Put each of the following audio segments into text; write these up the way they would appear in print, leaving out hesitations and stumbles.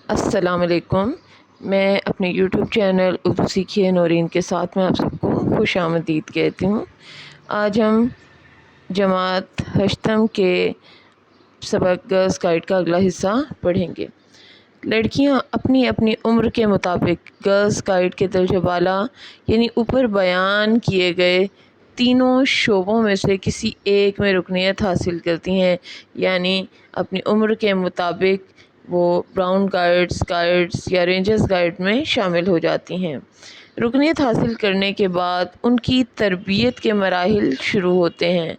السلام علیکم۔ میں اپنے یوٹیوب چینل اردو سیکھیے نورین کے ساتھ میں آپ سب کو خوش آمدید کہتی ہوں۔ آج ہم جماعت ہشتم کے سبق گرلز گائیڈ کا اگلا حصہ پڑھیں گے۔ لڑکیاں اپنی اپنی عمر کے مطابق گرلز گائیڈ کے درجہ بالا یعنی اوپر بیان کیے گئے تینوں شعبوں میں سے کسی ایک میں رکنیت حاصل کرتی ہیں، یعنی اپنی عمر کے مطابق وہ براؤن گائیڈز یا رینجرز گائیڈ میں شامل ہو جاتی ہیں۔ رکنیت حاصل کرنے کے بعد ان کی تربیت کے مراحل شروع ہوتے ہیں۔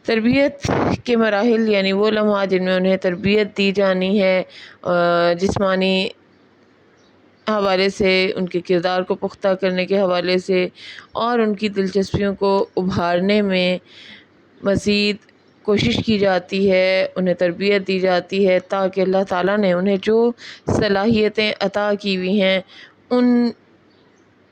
تربیت کے مراحل یعنی وہ لمحات جن میں انہیں تربیت دی جانی ہے، جسمانی حوالے سے، ان کے کردار کو پختہ کرنے کے حوالے سے اور ان کی دلچسپیوں کو ابھارنے میں مزید کوشش کی جاتی ہے، انہیں تربیت دی جاتی ہے تاکہ اللہ تعالیٰ نے انہیں جو صلاحیتیں عطا کی ہوئی ہیں ان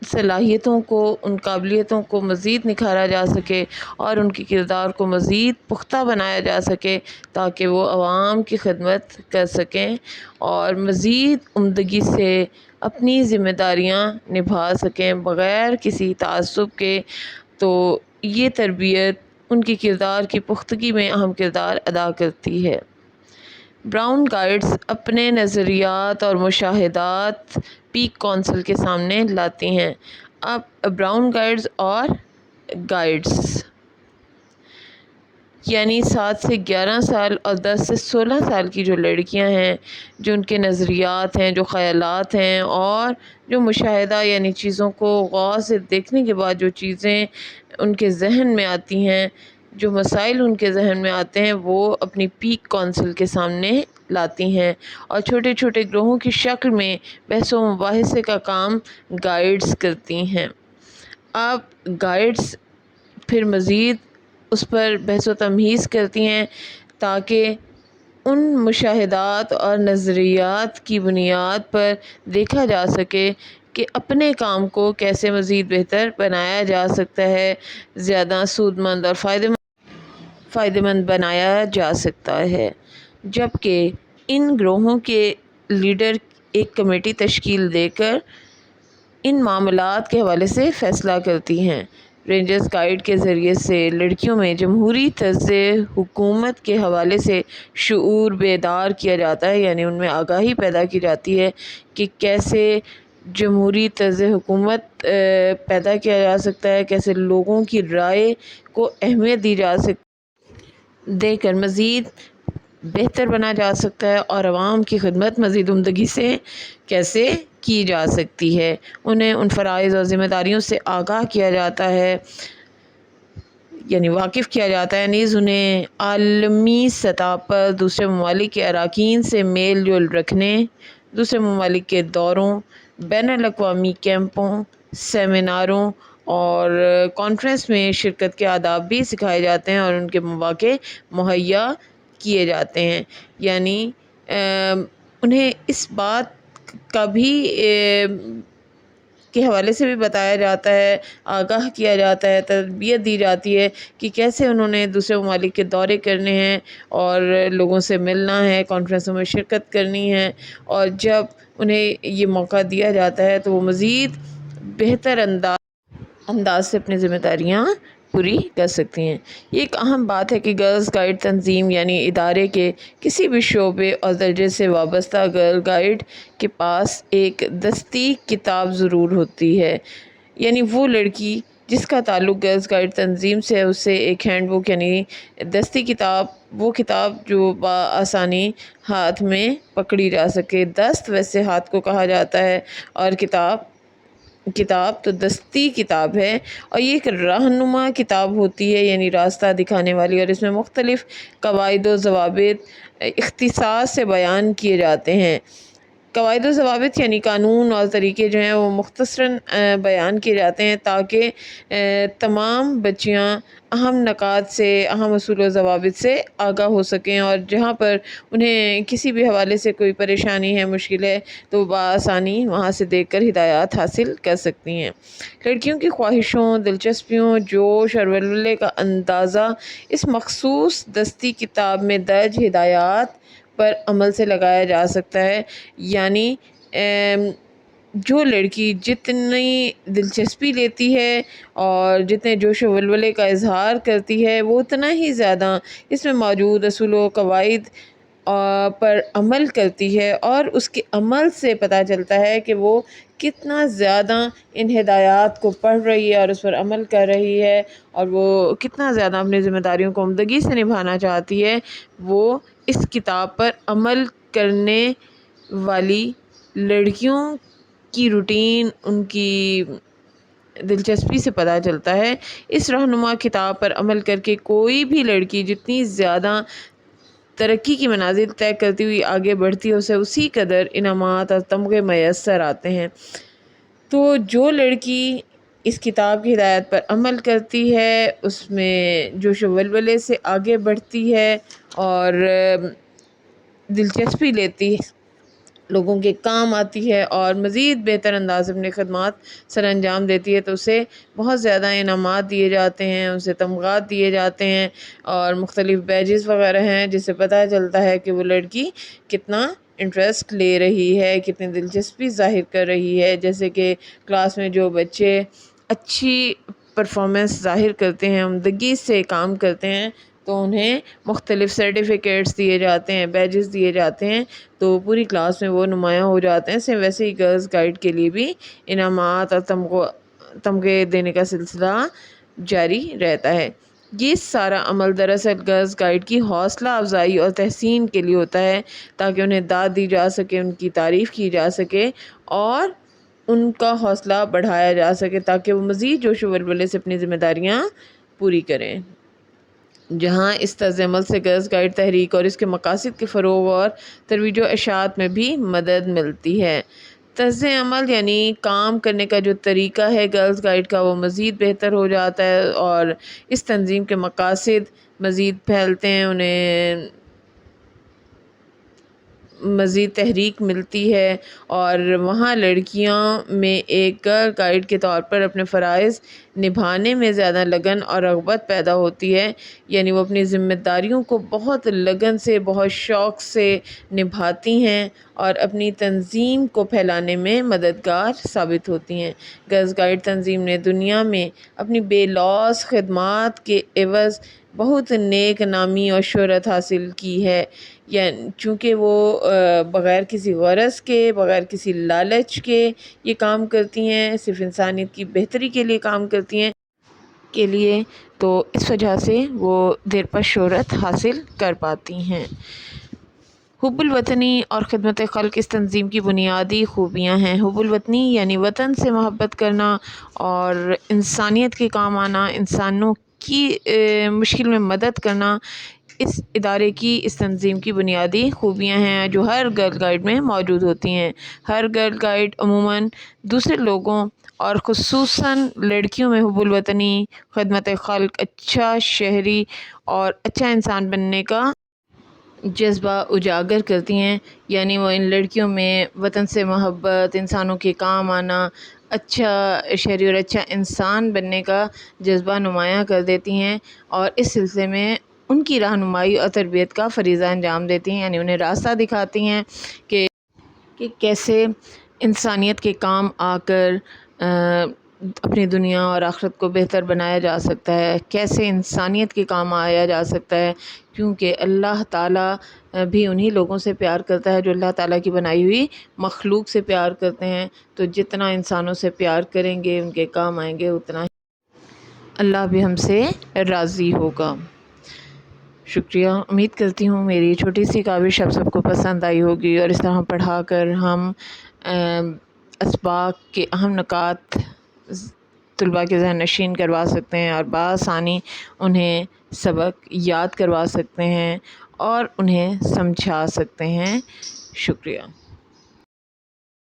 صلاحیتوں کو، ان قابلیتوں کو مزید نکھارا جا سکے اور ان کے کردار کو مزید پختہ بنایا جا سکے تاکہ وہ عوام کی خدمت کر سکیں اور مزید عمدگی سے اپنی ذمہ داریاں نبھا سکیں بغیر کسی تعصب کے۔ تو یہ تربیت ان کی کردار کی پختگی میں اہم کردار ادا کرتی ہے۔ براؤن گائیڈز اپنے نظریات اور مشاہدات پیک کونسل کے سامنے لاتی ہیں۔ اب براؤن گائیڈز اور گائیڈز یعنی 7 سے 11 سال اور 10 سے 16 سال کی جو لڑکیاں ہیں، جو ان کے نظریات ہیں، جو خیالات ہیں اور جو مشاہدہ یعنی چیزوں کو غور سے دیکھنے کے بعد جو چیزیں ان کے ذہن میں آتی ہیں، جو مسائل ان کے ذہن میں آتے ہیں، وہ اپنی پیک کونسل کے سامنے لاتی ہیں اور چھوٹے چھوٹے گروہوں کی شکل میں بحث و مباحثے کا کام گائیڈز کرتی ہیں۔ اب گائیڈز پھر مزید اس پر بحث و تمہیز کرتی ہیں تاکہ ان مشاہدات اور نظریات کی بنیاد پر دیکھا جا سکے کہ اپنے کام کو کیسے مزید بہتر بنایا جا سکتا ہے، زیادہ سودمند اور فائدہ مند بنایا جا سکتا ہے۔ جبکہ ان گروہوں کے لیڈر ایک کمیٹی تشکیل دے کر ان معاملات کے حوالے سے فیصلہ کرتی ہیں۔ رینجرز گائیڈ کے ذریعے سے لڑکیوں میں جمہوری طرز حکومت کے حوالے سے شعور بیدار کیا جاتا ہے، یعنی ان میں آگاہی پیدا کی جاتی ہے کہ کیسے جمہوری طرز حکومت پیدا کیا جا سکتا ہے، کیسے لوگوں کی رائے کو اہمیت دی جا سکتی، دے کر مزید بہتر بنا جا سکتا ہے اور عوام کی خدمت مزید عمدگی سے کیسے کی جا سکتی ہے۔ انہیں ان فرائض اور ذمہ داریوں سے آگاہ کیا جاتا ہے، یعنی واقف کیا جاتا ہے، نیز انہیں عالمی سطح پر دوسرے ممالک کے اراکین سے میل جول رکھنے، دوسرے ممالک کے دوروں، بین الاقوامی کیمپوں، سیمیناروں اور کانفرنس میں شرکت کے آداب بھی سکھائے جاتے ہیں اور ان کے مواقع مہیا کیے جاتے ہیں۔ یعنی انہیں اس بات کا بھی کے حوالے سے بھی بتایا جاتا ہے، آگاہ کیا جاتا ہے، تربیت دی جاتی ہے کہ کیسے انہوں نے دوسرے ممالک کے دورے کرنے ہیں اور لوگوں سے ملنا ہے، کانفرنسوں میں شرکت کرنی ہے، اور جب انہیں یہ موقع دیا جاتا ہے تو وہ مزید بہتر انداز سے اپنی ذمہ داریاں پوری کر سکتی ہیں۔ یہ ایک اہم بات ہے کہ گرلز گائیڈ تنظیم یعنی ادارے کے کسی بھی شعبے اور درجے سے وابستہ گرل گائیڈ کے پاس ایک دستی کتاب ضرور ہوتی ہے، یعنی وہ لڑکی جس کا تعلق گرلز گائیڈ تنظیم سے ہے اسے ایک ہینڈ بک یعنی دستی کتاب، وہ کتاب جو بآسانی ہاتھ میں پکڑی جا سکے، دست ویسے ہاتھ کو کہا جاتا ہے اور کتاب تو دستی کتاب ہے، اور یہ ایک رہنما کتاب ہوتی ہے یعنی راستہ دکھانے والی، اور اس میں مختلف قواعد و ضوابط اختصار سے بیان کیے جاتے ہیں۔ قواعد و ضوابط یعنی قانون اور طریقے جو ہیں وہ مختصراً بیان کیے جاتے ہیں تاکہ تمام بچیاں اہم نکات سے، اہم اصول و ضوابط سے آگاہ ہو سکیں، اور جہاں پر انہیں کسی بھی حوالے سے کوئی پریشانی ہے، مشکل ہے، تو بآسانی وہاں سے دیکھ کر ہدایات حاصل کر سکتی ہیں۔ لڑکیوں کی خواہشوں، دلچسپیوں، جوش اور ولولے کا اندازہ اس مخصوص دستی کتاب میں درج ہدایات پر عمل سے لگایا جا سکتا ہے، یعنی جو لڑکی جتنی دلچسپی لیتی ہے اور جتنے جوش و ولولے کا اظہار کرتی ہے وہ اتنا ہی زیادہ اس میں موجود اصول و قواعد پر عمل کرتی ہے، اور اس کے عمل سے پتہ چلتا ہے کہ وہ کتنا زیادہ ان ہدایات کو پڑھ رہی ہے اور اس پر عمل کر رہی ہے، اور وہ کتنا زیادہ اپنی ذمہ داریوں کو عمدگی سے نبھانا چاہتی ہے۔ وہ اس کتاب پر عمل کرنے والی لڑکیوں کی روٹین، ان کی دلچسپی سے پتہ چلتا ہے۔ اس رہنما کتاب پر عمل کر کے کوئی بھی لڑکی جتنی زیادہ ترقی کی منازل طے کرتی ہوئی آگے بڑھتی ہے، اسے اسی قدر انعامات اور تمغے میسر آتے ہیں۔ تو جو لڑکی اس کتاب کی ہدایت پر عمل کرتی ہے، اس میں جوش و ولولے سے آگے بڑھتی ہے اور دلچسپی لیتی ہے، لوگوں کے کام آتی ہے اور مزید بہتر انداز اپنے خدمات سر انجام دیتی ہے، تو اسے بہت زیادہ انعامات دیے جاتے ہیں، اسے تمغات دیے جاتے ہیں اور مختلف بیجز وغیرہ ہیں، جس سے پتہ چلتا ہے کہ وہ لڑکی کتنا انٹرسٹ لے رہی ہے، کتنی دلچسپی ظاہر کر رہی ہے۔ جیسے کہ کلاس میں جو بچے اچھی پرفارمنس ظاہر کرتے ہیں، عمدگی سے کام کرتے ہیں، تو انہیں مختلف سرٹیفکیٹس دیے جاتے ہیں، بیجز دیے جاتے ہیں، تو پوری کلاس میں وہ نمایاں ہو جاتے ہیں۔ ویسے ہی گرلز گائیڈ کے لیے بھی انعامات اور تمغے دینے کا سلسلہ جاری رہتا ہے۔ یہ سارا عمل دراصل گرلز گائیڈ کی حوصلہ افزائی اور تحسین کے لیے ہوتا ہے، تاکہ انہیں داد دی جا سکے، ان کی تعریف کی جا سکے اور ان کا حوصلہ بڑھایا جا سکے، تاکہ وہ مزید جوش و ولولے سے اپنی ذمہ داریاں پوری کریں۔ جہاں اس طرز عمل سے گرلز گائیڈ تحریک اور اس کے مقاصد کے فروغ اور ترویج و اشاعت میں بھی مدد ملتی ہے۔ طرز عمل یعنی کام کرنے کا جو طریقہ ہے گرلز گائیڈ کا، وہ مزید بہتر ہو جاتا ہے اور اس تنظیم کے مقاصد مزید پھیلتے ہیں، انہیں مزید تحریک ملتی ہے، اور وہاں لڑکیوں میں ایک گرل گائیڈ کے طور پر اپنے فرائض نبھانے میں زیادہ لگن اور رغبت پیدا ہوتی ہے، یعنی وہ اپنی ذمہ داریوں کو بہت لگن سے، بہت شوق سے نبھاتی ہیں اور اپنی تنظیم کو پھیلانے میں مددگار ثابت ہوتی ہیں۔ گرلز گائیڈ تنظیم نے دنیا میں اپنی بے لوث خدمات کے عوض بہت نیک نامی اور شہرت حاصل کی ہے، یعنی چونکہ وہ بغیر کسی غرض کے، بغیر کسی لالچ کے یہ کام کرتی ہیں، صرف انسانیت کی بہتری کے لیے کام کرتی ہیں تو اس وجہ سے وہ دیر پا شہرت حاصل کر پاتی ہیں۔ حب الوطنی اور خدمت خلق اس تنظیم کی بنیادی خوبیاں ہیں۔ حب الوطنی یعنی وطن سے محبت کرنا اور انسانیت کے کام آنا، انسانوں کی مشکل میں مدد کرنا، اس ادارے کی، اس تنظیم کی بنیادی خوبیاں ہیں جو ہر گرل گائیڈ میں موجود ہوتی ہیں۔ ہر گرل گائیڈ عموماً دوسرے لوگوں اور خصوصاً لڑکیوں میں حب الوطنی، خدمت خلق، اچھا شہری اور اچھا انسان بننے کا جذبہ اجاگر کرتی ہیں، یعنی وہ ان لڑکیوں میں وطن سے محبت، انسانوں کے کام آنا، اچھا شہری اور اچھا انسان بننے کا جذبہ نمایاں کر دیتی ہیں، اور اس سلسلے میں ان کی رہنمائی اور تربیت کا فریضہ انجام دیتی ہیں، یعنی انہیں راستہ دکھاتی ہیں کہ کیسے انسانیت کے کام آ کر اپنی دنیا اور آخرت کو بہتر بنایا جا سکتا ہے، کیسے انسانیت کے کام آیا جا سکتا ہے، کیونکہ اللہ تعالیٰ بھی انہی لوگوں سے پیار کرتا ہے جو اللہ تعالیٰ کی بنائی ہوئی مخلوق سے پیار کرتے ہیں، تو جتنا انسانوں سے پیار کریں گے، ان کے کام آئیں گے، اتنا ہی اللہ بھی ہم سے راضی ہوگا۔ شکریہ، امید کرتی ہوں میری چھوٹی سی کاوش آپ سب کو پسند آئی ہوگی، اور اس طرح پڑھا کر ہم اسباق کے اہم نکات طلباء کے ذہن نشین کروا سکتے ہیں اور بآسانی انہیں سبق یاد کروا سکتے ہیں اور انہیں سمجھا سکتے ہیں۔ شکریہ۔